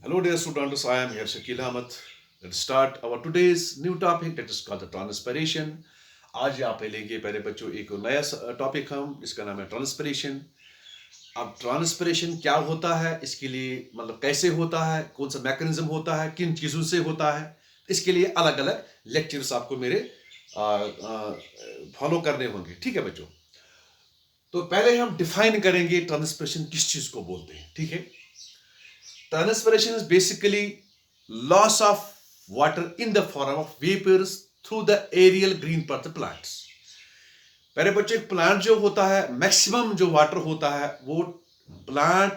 Hello, dear students. I am here, Shakil Ahmed. Let's start our today's new topic that is called the transpiration. आज यहाँ पे लेंगे पहले बच्चों एक नया टॉपिक हम इसका नाम है ट्रांसपिरेशन। अब ट्रांसपिरेशन क्या होता है, इसके लिए मतलब कैसे होता है, कौन सा मैकेनिज्म होता है, किन चीज़ों से होता है, इसके लिए अलग अलग लेक्चर्स आपको मेरे फॉलो करने होंगे। ठीक है बच्चों, तो पहले हम डिफाइन करेंगे ट्रांसपिरेशन किस चीज़ को बोलते हैं। ठीक है, transpiration is basically loss of water in the form of vapors through the aerial green part of the plants. पहले बच्चों एक प्लांट जो होता है मैक्सिमम जो वाटर होता है वो प्लांट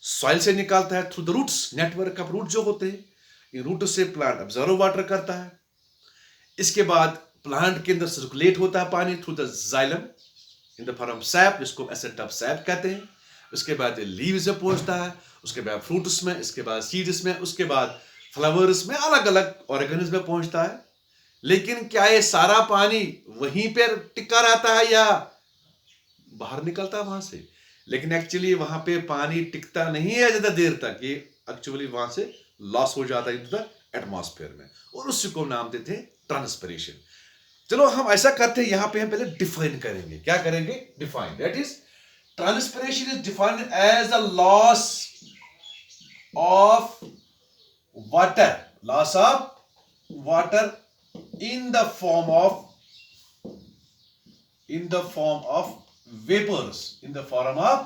सॉइल से निकालता है through the roots, network of root जो होते हैं, इन रूट से प्लांट ऑब्जर्व वाटर करता है। इसके बाद प्लांट के अंदर सर्कुलेट होता है पानी through the xylem in the form of SAP, जिसको एसेंट ऑफ सैप कहते हैं। उसके बाद लीव्स में पहुंचता है, उसके बाद फ्रूट्स में, इसके बाद सीड्स में, उसके बाद फ्लावर्स में, अलग अलग ऑर्गेनिज्म में पहुंचता है। लेकिन क्या ये सारा पानी वहीं पर टिका रहता है या बाहर निकलता है वहां से? लेकिन एक्चुअली वहां पे पानी टिकता नहीं है ज्यादा देर तक, ये एक्चुअली वहां से लॉस हो जाता है इनटू द एटमॉस्फेयर में, और उसी को नाम देते हैं ट्रांसपिरेशन। चलो हम ऐसा करते हैं, यहां पे हम पहले डिफाइन करेंगे। क्या करेंगे? Define. That is transpiration is defined as the loss of water in the form of vapors, in the form of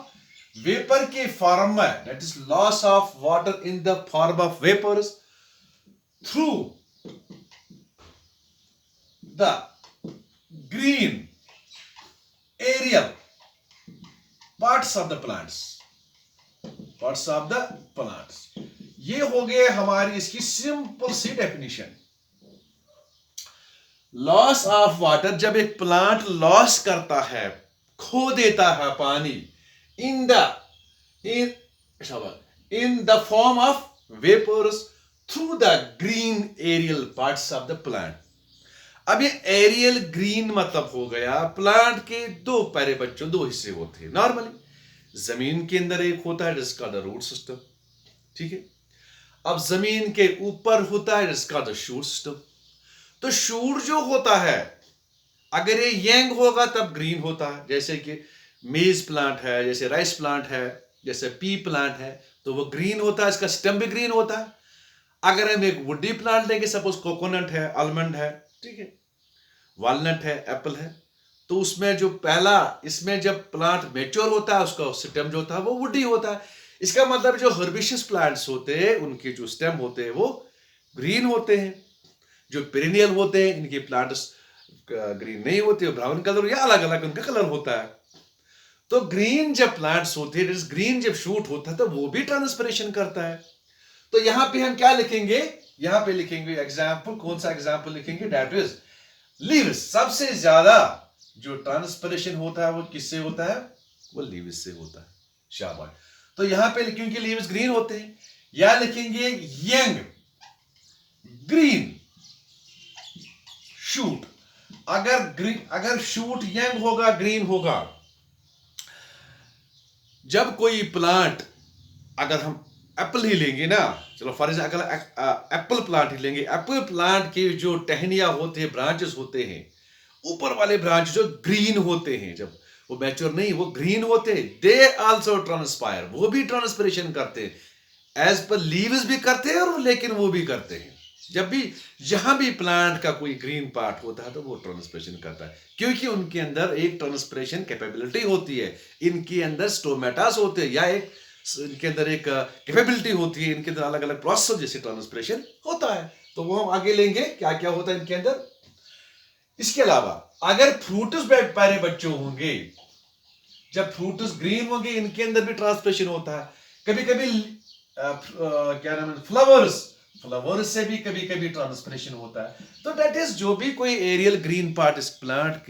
vapor के फॉर्म में, that is loss of water in the form of vapors through the green aerial parts of the plants, ये हो गए हमारी इसकी simple सी definition. Loss of water, जब एक प्लांट लॉस करता है, खो देता है पानी in the form of vapours through the green aerial parts of the plant. अब ये एरियल ग्रीन मतलब हो गया प्लांट के दो पहले बच्चों दो हिस्से होते हैं नॉर्मली। जमीन के अंदर एक होता है जिसका द रूट सिस्टम, ठीक है। अब जमीन के ऊपर होता है जिसका द शूट सिस्टम। तो शूट जो होता है अगर ये यंग होगा तब ग्रीन होता है, जैसे कि मेज प्लांट है, जैसे राइस प्लांट है, जैसे पी प्लांट है, तो वो ग्रीन होता है, इसका स्टेम भी ग्रीन होता है। अगर हम एक वुडी प्लांट लेंगे, सपोज कोकोनट है, आलमंड है, ठीक है, वालनट है, एप्पल है, तो उसमें जो पहला इसमें जब प्लांट मैच्योर होता है उसका स्टेम जो होता है वो वुडी होता है। इसका मतलब जो हर्बिशियस प्लांट्स होते हैं उनके जो स्टेम होते हैं वो ग्रीन होते हैं। जो पेरिनियल होते हैं इनके प्लांट्स ग्रीन नहीं होते, ब्राउन कलर या अलग अलग उनका कलर होता है। तो ग्रीन जब प्लांट्स होते हैं, ग्रीन जब शूट होता है तो वो भी ट्रांसपिरेशन करता है। तो यहां पे हम क्या लिखेंगे? यहां पे लिखेंगे एग्जाम्पल। कौन सा एग्जाम्पल लिखेंगे? That is leaves. सबसे ज्यादा जो ट्रांसपिरेशन होता है वो किससे होता है? वो लीव्स से होता है। शाबाश। तो यहां पे क्योंकि लीव्स ग्रीन होते हैं, या लिखेंगे यंग ग्रीन शूट। अगर शूट यंग होगा ग्रीन होगा। जब कोई प्लांट, अगर हम एप्पल ही लेंगे ना, चलो फॉर एग्जाम्पल अगर एप्पल प्लांट ही लेंगे, एप्पल प्लांट के जो टहनियां होते हैं, ब्रांचेस होते हैं, ऊपर वाले ब्रांच जो ग्रीन होते हैं, जब वो मैच्योर नहीं वो ग्रीन होते हैं, दे आल्सो ट्रांसपायर, वो भी ट्रांसपिरेशन करते हैं एज पर लीव्स भी करते हैं, और लेकिन वो भी करते हैं। जब भी जहां भी प्लांट का कोई ग्रीन पार्ट होता है तो वो ट्रांसपिरेशन करता है, क्योंकि उनके अंदर एक ट्रांसपिरेशन कैपेबिलिटी होती है। इनके अंदर स्टोमेटास होते हैं, या एक इनके अंदर एक कैपेबिलिटी होती है, इनके अंदर अलग अलग प्रोसेस जैसे ट्रांसपिरेशन होता है। तो वो हम आगे लेंगे क्या क्या होता है इनके अंदर। इसके अलावा अगर फ्रूट्स प्यारे बच्चों होंगे, जब फ्रूट्स ग्रीन होंगे इनके अंदर भी ट्रांसपिरेशन होता है। कभी कभी क्या नाम है, फ्लावर्स से भी कभी कभी ट्रांसपिरेशन होता है। तो दैट इज जो भी कोई एरियल ग्रीन पार्ट इस प्लांट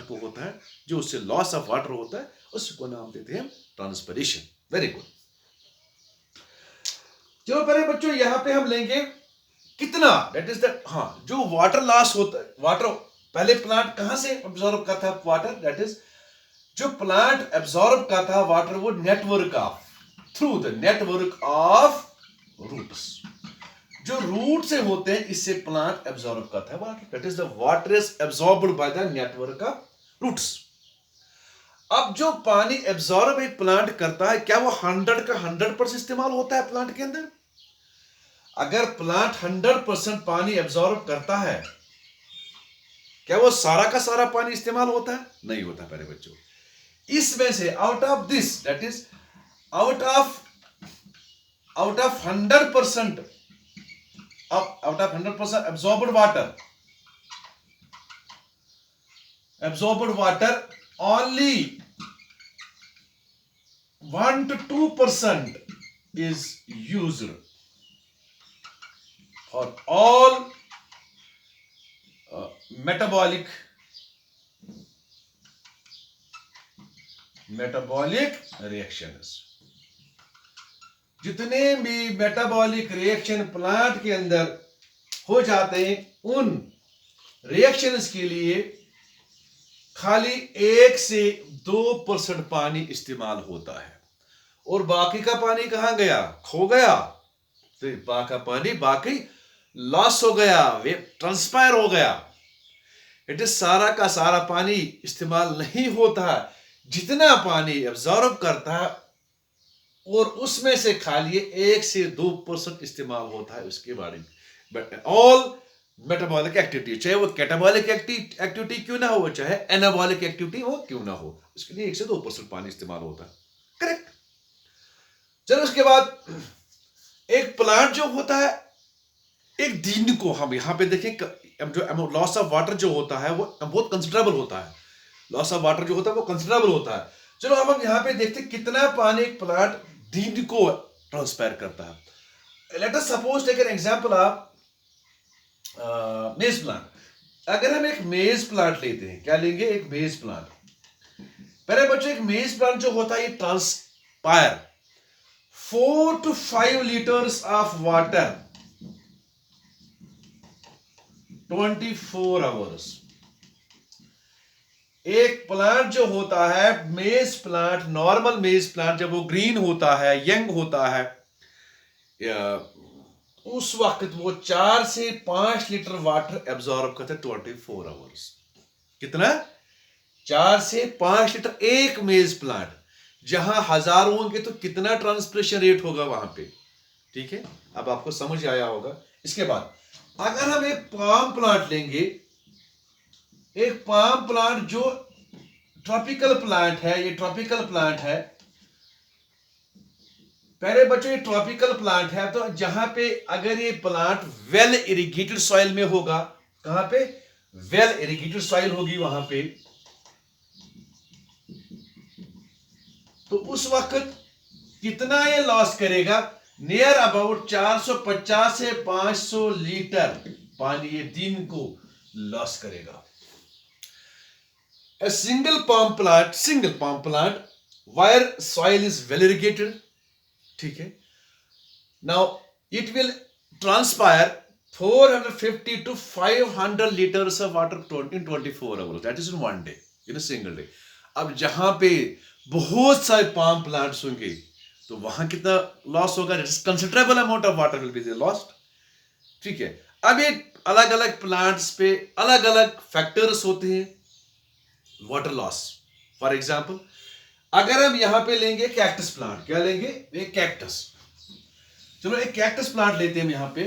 को होता है, जो उससे लॉस ऑफ वाटर होता है, उसको नाम देते हैं ट्रांसपिरेशन। Very good. चलो पहले बच्चों यहां पे हम लेंगे कितना, दैट इज दैट, हाँ, जो वाटर लॉस होता है, वाटर पहले प्लांट कहां से एब्जॉर्ब करता था वाटर, दैट इज जो प्लांट एब्जॉर्ब करता था वाटर वो network of, through the network of roots. जो रूट से होते हैं इससे प्लांट एब्जॉर्ब करता है water, that is the water is absorbed by the network of roots. अब जो पानी एब्जॉर्ब एक प्लांट करता है, क्या वो 100 का 100% इस्तेमाल होता है प्लांट के अंदर? अगर प्लांट 100% पानी एब्जॉर्ब करता है, क्या वो सारा का सारा पानी इस्तेमाल होता है? नहीं होता प्यारे बच्चों। इसमें से out of this, that is out of 100%, out of 100% absorbed water, only 1 to 2% is used for all metabolic reactions। जितने भी मेटाबॉलिक रिएक्शन प्लांट के अंदर हो जाते हैं, उन रिएक्शंस के लिए खाली 1 से 2% पानी इस्तेमाल होता है, और बाकी का पानी कहां गया? खो गया। तो बाकी लॉस हो गया, वे ट्रांसपायर हो गया। इट इज सारा का सारा पानी इस्तेमाल नहीं होता। जितना पानी एब्जॉर्ब करता है और उसमें से खाली 1 से 2% इस्तेमाल होता है उसके बारे में। ऑल मेटाबॉलिक एक्टिविटी, चाहे वो कैटाबॉलिक एक्टिविटी क्यों ना हो, चाहे एनाबॉलिक एक्टिविटी हो क्यों ना हो, उसके लिए 1 से 2% पानी इस्तेमाल होता है। करेक्ट। चलो उसके बाद एक प्लांट जो होता है, एक दिन को हम यहां पे देखें, जो लॉस ऑफ वाटर जो होता है वो बहुत कंसिडरेबल होता है। लॉस ऑफ वाटर जो होता है वो कंसिडरेबल होता है। चलो अब हम यहां पे देखते हैं कितना पानी एक प्लांट दिन को ट्रांसपायर करता है। Let us suppose take an example of maize plant. अगर हम एक मेज प्लांट लेते हैं, क्या लेंगे? एक मेज प्लांट। पहले बच्चों, एक मेज प्लांट जो होता है ये transpire 4 to 5 liters of water 24 hours। एक प्लांट जो होता है मेज प्लांट, नॉर्मल मेज प्लांट, जब वो ग्रीन होता है, यंग होता है, उस वक्त वो 4 से 5 लीटर वाटर एब्जॉर्ब करता है 24 आवर्स। कितना? 4 से 5 लीटर एक मेज प्लांट। जहां हजारों होंगे तो कितना ट्रांसपिरेशन रेट होगा वहां पे? ठीक है, अब आपको समझ आया होगा। इसके बाद अगर हम एक पाम प्लांट लेंगे, एक पाम प्लांट जो ट्रॉपिकल प्लांट है, ये ट्रॉपिकल प्लांट है। पहले बच्चों ये ट्रॉपिकल प्लांट है, तो जहां पे अगर ये प्लांट वेल इरिगेटेड सॉइल में होगा, कहां पे? वेल इरिगेटेड सॉइल होगी वहां पे, तो उस वक्त कितना ये लॉस करेगा? नियर अबाउट 450 से 500 लीटर पानी ये दिन को लॉस करेगा। A single palm plant where soil is well irrigated, ठीक है, now it will transpire 450 to 500 liters of water in 24 hours, that is in one day, in a single day। अब जहां पे बहुत सारे पाम प्लांट्स होंगे तो वहां कितना लॉस होगा? Considerable amount of water will be lost. ठीक है, अब ये अलग अलग प्लांट्स पे अलग अलग फैक्टर्स होते हैं वाटर लॉस। फॉर एग्जांपल अगर हम यहां पे लेंगे कैक्टस प्लांट, क्या लेंगे? एक कैक्टस। चलो एक कैक्टस प्लांट लेते हैं यहां पे।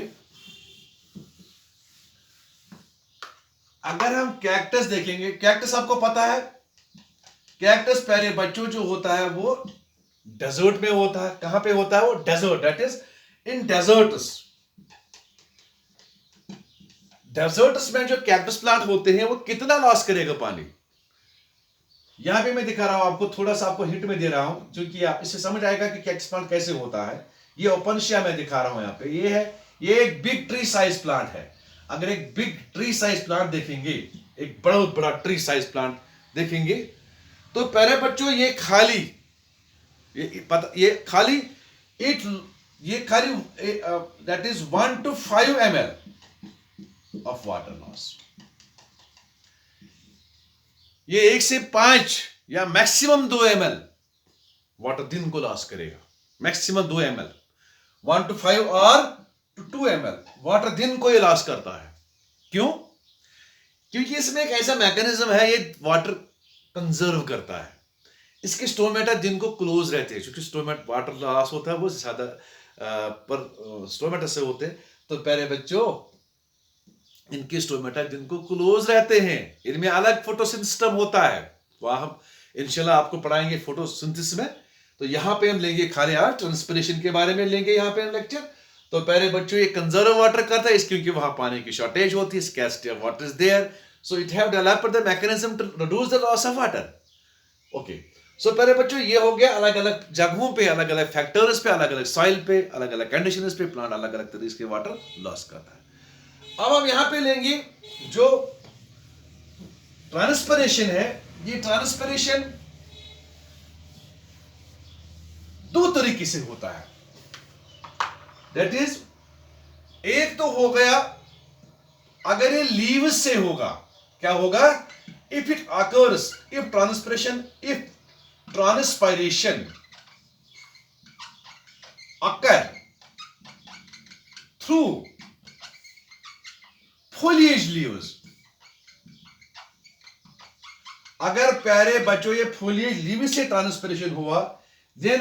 अगर हम कैक्टस देखेंगे, कैक्टस आपको पता है, कैक्टस प्यारे बच्चों जो होता है वो डेजर्ट में होता है। कहां पे होता है वो? Desert, that is in deserts. Deserts में जो कैक्टस प्लांट होते हैं वो कितना लॉस करेगा पानी? यहां पे मैं दिखा रहा हूं आपको, थोड़ा सा आपको हिंट में दे रहा हूं, क्योंकि आप इससे समझ आएगा कि कैक्टस प्लांट कैसे होता है। ये ओपनशिया में दिखा रहा हूं यहां पे, ये है, ये एक बिग ट्री साइज प्लांट है। अगर एक बिग ट्री साइज प्लांट देखेंगे, एक बहुत बड़ा ट्री साइज प्लांट देखेंगे, तो पहले बच्चों ये खाली that is 1 to 5 ml of water loss. ये 1 से 5 या मैक्सिमम 2 ml वाटर दिन को लॉस करेगा, मैक्सिमम 2 ml। 1 to 5 और 2 ml वाटर दिन को ये लॉस करता है। क्यों? क्योंकि इसमें एक ऐसा मैकेनिज्म है, ये वाटर कंजर्व करता है। इसके स्टोमेटा दिन को क्लोज रहते हैं, क्योंकि स्टोमेट वाटर लॉस होता है वो ज्यादा पर स्टोमेटा से होते हैं। तो प्यारे बच्चों, इनके स्टोमेटा दिन को क्लोज रहते हैं, इनमें अलग फोटोसिंथेसिस होता है, वह हम इंशाल्लाह आपको पढ़ाएंगे फोटोसिंथेसिस में। तो यहाँ पे हम लेंगे खाली आज ट्रांसपिरेशन के बारे में लेंगे यहाँ पे हम लेक्चर। तो प्यारे बच्चों, ये कंजर्व वाटर करता है इस, क्योंकि वहां पानी की शॉर्टेज होती है, scarcity of water is there, so it have developed the mechanism to reduce the loss of water. Okay, so प्यारे बच्चों, ये हो गया अलग अलग जगहों पे, अलग अलग फैक्टर्स पे, अलग अलग सॉइल पे, अलग अलग कंडीशंस पे प्लांट अलग अलग तरीके के वाटर लॉस करता है। अब हम यहां पे लेंगे जो ट्रांसपिरेशन है। ये ट्रांसपिरेशन दो तरीके से होता है, दैट इज, एक तो हो गया अगर ये लीव से होगा, क्या होगा, if it occurs, if transpiration occur through foliage leaves। अगर प्यारे बच्चों ये foliage leaves से ट्रांसपिरेशन हुआ, then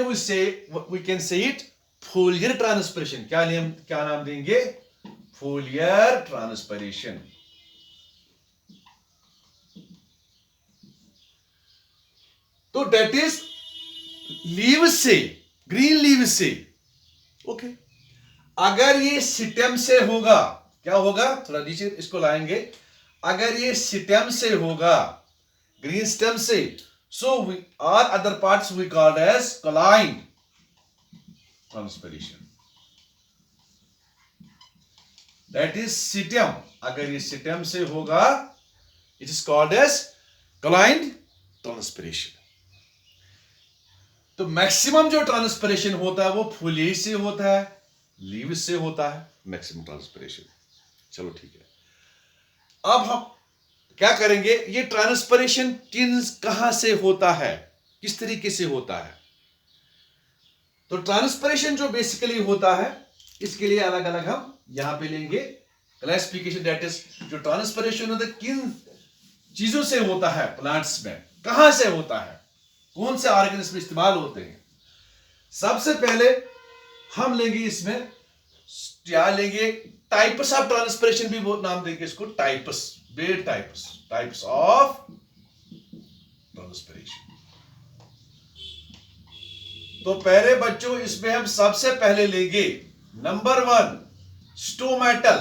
we can say it foliar transpiration। क्या नाम देंगे, foliar transpiration। तो डेट इज लीव से, ग्रीन लीव से। ओके, अगर ये स्टेम से होगा, क्या होगा, थोड़ा नीचे इसको लाएंगे, अगर ये स्टेम से होगा, ग्रीन स्टेम से, so are other parts we called as cauline transpiration, that is stem. अगर ये स्टेम से होगा, it is called as cauline transpiration. तो मैक्सिमम जो ट्रांसपिरेशन होता है वो फॉलिएज से होता है, लीव्स से होता है मैक्सिमम ट्रांसपिरेशन। चलो ठीक है, अब हम क्या करेंगे, ये ट्रांसपिरेशन कहां से होता है, किस तरीके से होता है। तो ट्रांसपिरेशन जो बेसिकली होता है, इसके लिए अलग अलग हम यहां पे लेंगे क्लासिफिकेशन, दैट इज जो ट्रांसपिरेशन होता है किन चीजों से होता है, प्लांट्स में कहां से होता है, कौन से ऑर्गेनिज्म में इस्तेमाल होते हैं। सबसे पहले हम लेंगे इसमें, क्या लेंगे, टाइप्स ऑफ ट्रांसपिरेशन भी वो नाम देंगे इसको, types, various types of transpiration. तो पहले बच्चों, इसमें हम सबसे पहले लेंगे नंबर 1 स्टोमेटल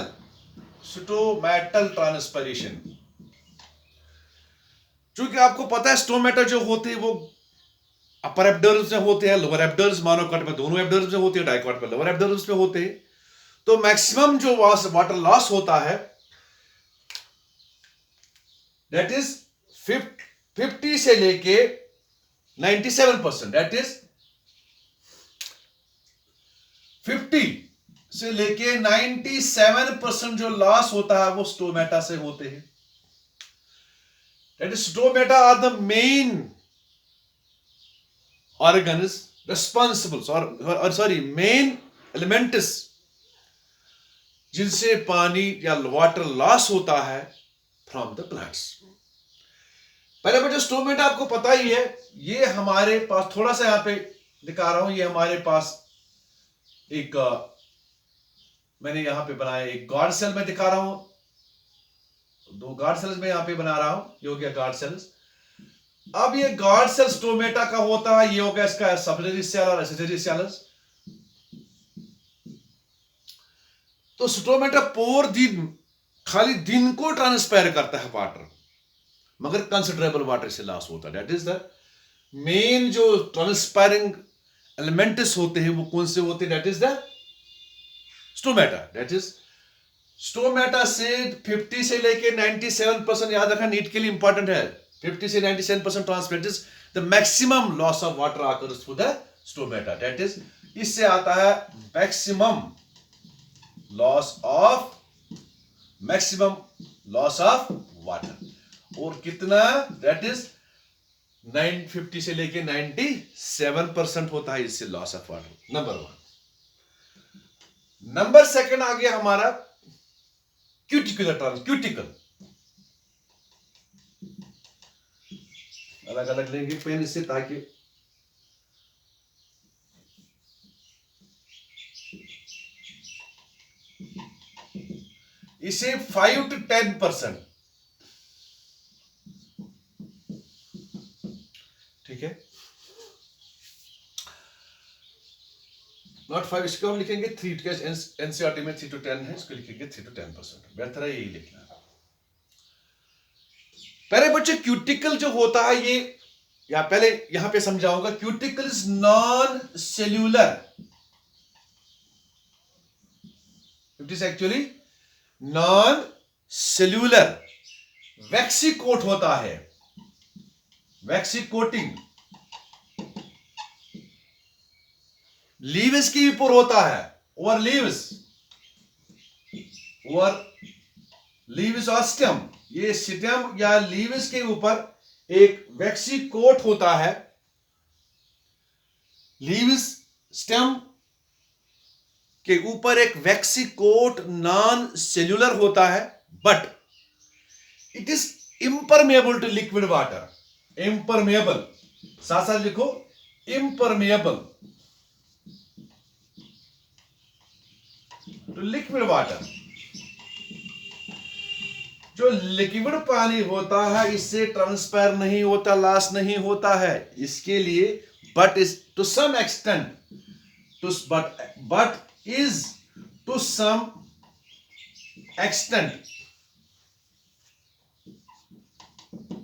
ट्रांसपिरेशन। क्योंकि आपको पता है स्टोमेटा जो होते हैं वो अपर एब्डर्म्स में होते हैं, लोअर एब्डर्म्स, मोनोकॉट में दोनों एब्डर्म्स में होते हैं, डाइकॉट में लोअर एब्डर्म्स में होते हैं। तो मैक्सिमम जो वाटर लॉस होता है, दैट इज 50 से लेके 97%, दैट इज 50 से लेके 97% जो लॉस होता है वो स्टोमेटा से होते हैं। That is stomata are the main organs responsible main elements जिनसे पानी या वाटर लॉस होता है फ्रॉम द प्लांट्स। पहले मुझे स्टोमेटा आपको पता ही है, ये हमारे पास थोड़ा सा यहां पे दिखा रहा हूं, ये हमारे पास एक मैंने यहां पे बनाया, एक गार्ड सेल में दिखा रहा हूं, 2 गार्ड सेल्स में यहां पे बना रहा हूं, ये हो गया गार्ड सेल्स। अब ये गार्ड सेल स्टोमेटा का होता है, ये हो गया इसका सब्सिडरी सेल और एसिडरी सेल्स। तो स्टोमेटा पूरे दिन, खाली दिन को ट्रांसपायर करता है वाटर, मगर कंसिडरेबल वाटर से लॉस होता है। दैट इज द मेन जो ट्रांसपायरिंग एलिमेंट्स होते हैं वो कौन से होते हैं, that is the stomata. That is stomata से 50 से लेके 97%, याद रखना नीट के लिए इंपॉर्टेंट है, 50 से 97% transpiration is the maximum loss of water occurs through the stomata. That is, इससे आता है मैक्सिमम लॉस ऑफ वाटर। और कितना, दैट इज 950 से लेके 97% होता है इससे loss of water, number 1। Number second आ गया हमारा क्यूटिकुलर ट्रांस, क्यूटिकल। अलग अलग लेंगे पेन इससे, ताकि इसे 5 to 10%, ठीक है, नॉट 5, इसको हम लिखेंगे 3, एनसीईआरटी में 3 to 10 है, इसको लिखेंगे 3 to 10%, बेहतर है यही लिखना। पहले बच्चे क्यूटिकल जो होता है ये, या पहले यहां पे समझाऊंगा, cuticle is non cellular, it is actually non cellular, waxy coat होता है, वैक्सी कोटिंग, लीव्स के ऊपर होता है, ओवर लीव्स, ओवर लीव्स और स्टेम, ये स्टेम या लीव्स के ऊपर एक वैक्सी कोट होता है, लीव्स स्टेम के ऊपर एक वैक्सी कोट नॉन सेल्यूलर होता है, but it is impermeable to liquid water, impermeable, साथ साथ लिखो इम्परमेबल टू लिक्विड वाटर। जो लिक्विड पानी होता है इससे ट्रांसफर नहीं होता, लॉस नहीं होता है, इसके लिए but is to some extent, but is to some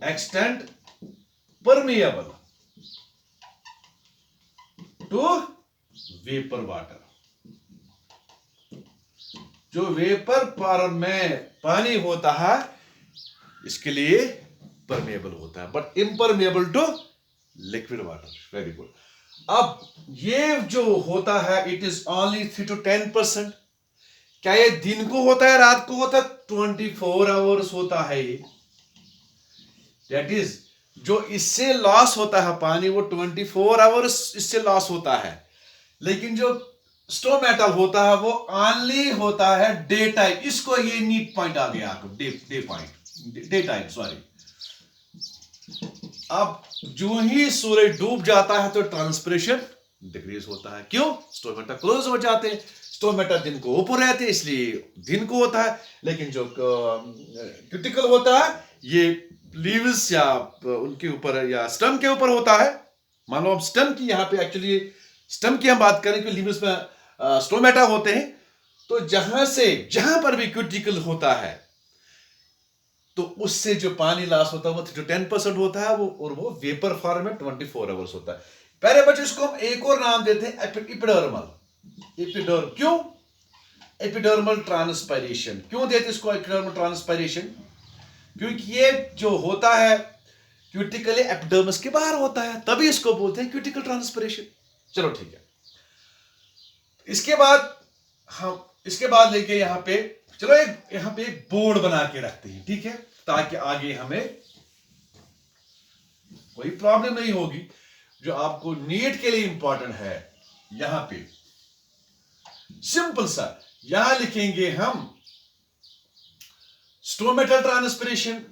extent permeable to vapour water. जो वेपर पर में पानी होता है इसके लिए परमेबल होता है, but impermeable to liquid water. Very good. अब ये जो होता है इट इज ओनली 3 to 10%। क्या ये दिन को होता है, रात को होता है? 24 आवर्स होता है ये। दैट इज जो इससे लॉस होता है पानी वो 24 आवर्स इससे लॉस होता है, लेकिन जो स्टोमेटल होता है वो ओनली होता है डे टाइम। इसको ये नीट पॉइंट आ गया आपको, डे टाइम सॉरी। अब जो ही सूरज डूब जाता है तो ट्रांसपिरेशन डिक्रीज होता है। क्यों? स्टोमेटा क्लोज हो जाते हैं, स्टोमेटा दिन को ऊपर रहते हैं इसलिए दिन को होता है, लेकिन जो क्यूटिकल होता है ये लीव्स या उनके ऊपर या स्टेम के ऊपर होता है। मान लो अब स्टेम की यहाँ पे एक्चुअली स्टेम की हम बात करें कि लीव्स में स्टोमेटा होते हैं, तो जहां पर भी क्यूटिकल होता है तो उससे जो पानी लॉस होता है वो 3 to 10% होता है, और वो वेपर फॉर्म में 24 आवर्स होता है। पहले बच्चे इसको हम एक और नाम देते हैं एपिडर्मल। क्यों एपिडर्मल ट्रांसपायरेशन? क्यों देते इसको एपिडर्मल ट्रांसपायरेशन? क्योंकि ये जो होता है क्यूटिकल एपिडर्मिस के बाहर होता है, तभी इसको बोलते हैं क्यूटिकल ट्रांसपायरेशन। चलो ठीक है। इसके बाद लेके यहाँ पे चलो यहाँ पे एक बोर्ड बना के रखते हैं, ठीक है, ताकि आगे हमें कोई प्रॉब्लम नहीं होगी। जो आपको नीट के लिए इंपॉर्टेंट है, यहां पे सिंपल सा यहां लिखेंगे हम स्टोमेटल ट्रांसपिरेशन,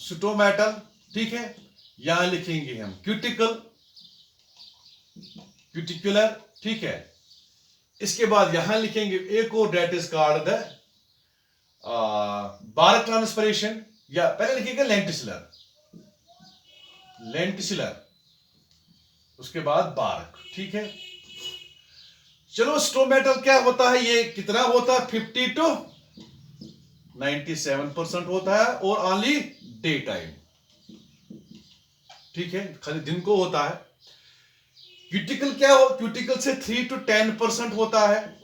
स्टोमेटल, ठीक है, यहां लिखेंगे हम क्यूटिकुलर, ठीक है। इसके बाद यहां लिखेंगे एक और, date is called the Barak transpiration, या पहले लिखेंगे लेंटिसिलर, उसके बाद बारक, ठीक है। चलो स्टोमेटल क्या होता है, ये कितना होता है? 50 to 97% होता है, और ओनली डे टाइम, ठीक है, खाली दिन को होता है। क्यूटिकल क्या हो? क्यूटिकल से 3 to 10% होता है,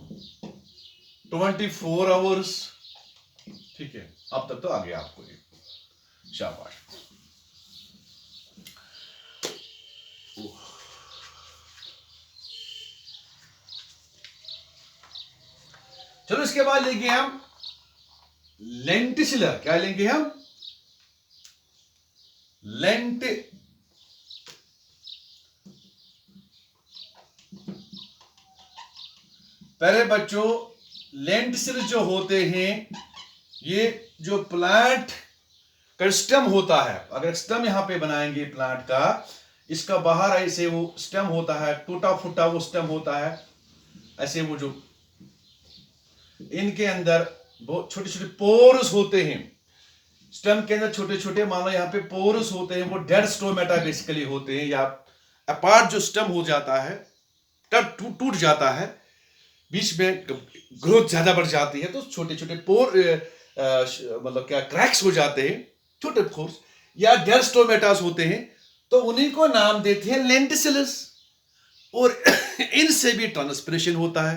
24 आवर्स, ठीक है। अब तक तो आ गया आपको ये, शाबाश। चलो इसके बाद लेंगे हम लेंटिसिलर। क्या लेंगे हम? पहले बच्चों लेंटिसिल्स जो होते हैं, ये जो प्लांट का स्टेम होता है, अगर स्टेम यहां पे बनाएंगे प्लांट का, इसका बाहर ऐसे वो स्टेम होता है, टूटा फूटा वो स्टेम होता है, ऐसे वो जो इनके अंदर बहुत छोटे छोटे पोर्स होते हैं, स्टेम के अंदर छोटे छोटे, मान लो यहाँ पे पोर्स होते हैं, वो डेड स्टोमेटा बेसिकली होते हैं, या अपार्ट जो स्टेम हो जाता है, तब टूट जाता है, बीच में ग्रोथ ज्यादा बढ़ जाती है, तो छोटे छोटे पोर मतलब क्या क्रैक्स हो जाते हैं, छोटे पोर्स या डेड स्टोमेटास होते हैं, तो उन्हीं को नाम देते हैं लेंटिसिल्स। और इनसे भी ट्रांसपिरेशन होता है,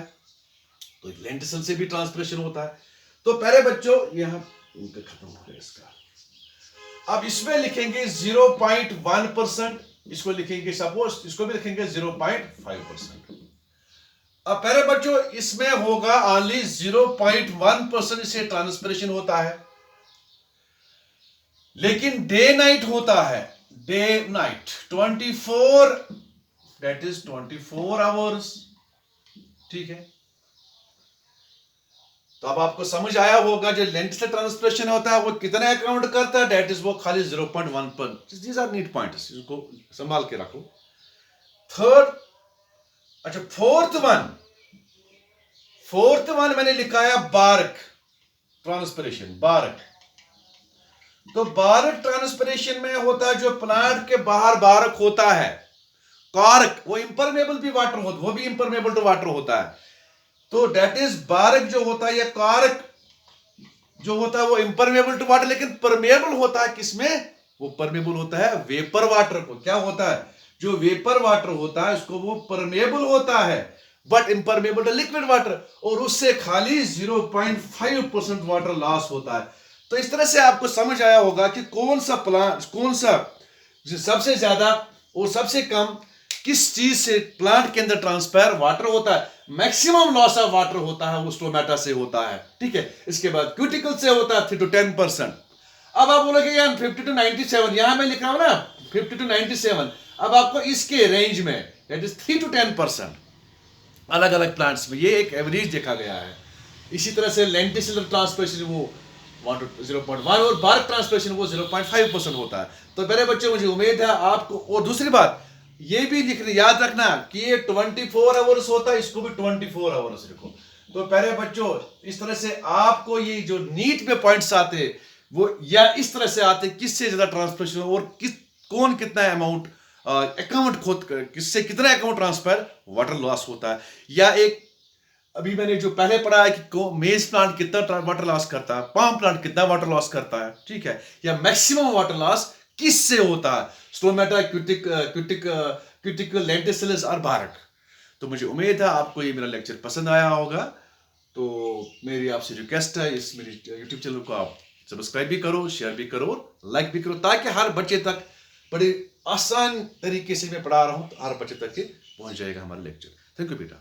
तो लेंटिसिल से भी ट्रांसपिरेशन होता है। तो पहले बच्चों यहां खत्म हो गया इसका। अब इसमें लिखेंगे 0.1%, इसको लिखेंगे सपोज, इसको भी लिखेंगे 0.5%। अब पहले बच्चों इसमें होगा ओनली 0.1% इसे ट्रांसपिरेशन होता है, लेकिन डे नाइट होता है, day night 24, that is 24 hours. ठीक है, तो अब आपको समझ आया होगा जो लेंटिसिल ट्रांसपिरेशन होता है वो कितना अकाउंट करता है, दैट इज वो खाली 0.1%। दीज आर नीट पॉइंट्स, इसको संभाल के रखो। थर्ड, अच्छा फोर्थ वन मैंने लिखा है बार्क ट्रांसपिरेशन, बार्क। तो बार्क ट्रांसपिरेशन में होता है जो प्लांट के बाहर बार्क होता है, कार्क, वो इंपरमेबल भी वाटर होता, वो भी इंपरमेबल टू वाटर होता है। तो दैट इज बार्क जो होता है या कार्क जो होता है वो इंपरमेबल टू वाटर, लेकिन परमेबल होता है किसमें, वो परमेबल होता है वेपर वाटर को। क्या होता है, जो वेपर वाटर होता है उसको वो परमेबल होता है, बट इंपरमेबल टू लिक्विड वाटर, और उससे खाली 0.5% वाटर लॉस होता है। तो इस तरह से आपको समझ आया होगा कि कौन सा प्लांट, कौन सा सबसे ज्यादा और सबसे कम किस चीज से प्लांट के अंदर ट्रांसफर वाटर होता है, मैक्सिमम लॉस ऑफ वाटर होता है वो स्टोमेटा से होता है। ठीक है, इसके बाद क्यूटिकल से होता है 3 to 10%। अब आप बोलोगे यार 50 to 97, यहां मैं लिख रहा हूं ना 50 to 97, अब आपको इसके रेंज में दैट इज 3 to 10% अलग अलग प्लांट्स में, ये एक एवरेज देखा गया है। इसी तरह से लेंटिसिलर ट्रांसपिरेशन वो 0.1 और बार्क ट्रांसपिरेशन वो 0.5% होता है। तो मेरे बच्चों मुझे उम्मीद है आपको, और दूसरी बात ये भी याद रखना कि ये 24 आवर्स होता है, इसको भी 24 आवर्स लिखो। तो पहले बच्चों इस तरह से आपको ये जो नीट में पॉइंट्स आते वो या इस तरह से आते किससे ज्यादा ट्रांसपिरेशन और कौन कितना अमाउंट अकाउंट खुद किससे कितना अकाउंट ट्रांसफर वाटर लॉस होता है, या एक अभी मैंने जो पहले पढ़ा है कि मेज प्लांट कितना वाटर लॉस करता है, पाम प्लांट कितना वाटर लॉस करता है। ठीक है, या मैक्सिमम वाटर लॉस किससे होता है, स्टोमेटा, क्यूटिकल, लेंटिसिलस और बार्क। तो मुझे उम्मीद है आपको ये मेरा लेक्चर पसंद आया होगा। तो मेरी आपसे रिक्वेस्ट है इस मेरी यूट्यूब चैनल को आप सब्सक्राइब भी करो, शेयर भी करो, लाइक भी करो, ताकि हर बच्चे तक बड़े आसान तरीके से मैं पढ़ा रहा हूं, तो हर बच्चे तक पहुंच जाएगा हमारा लेक्चर। थैंक यू बेटा।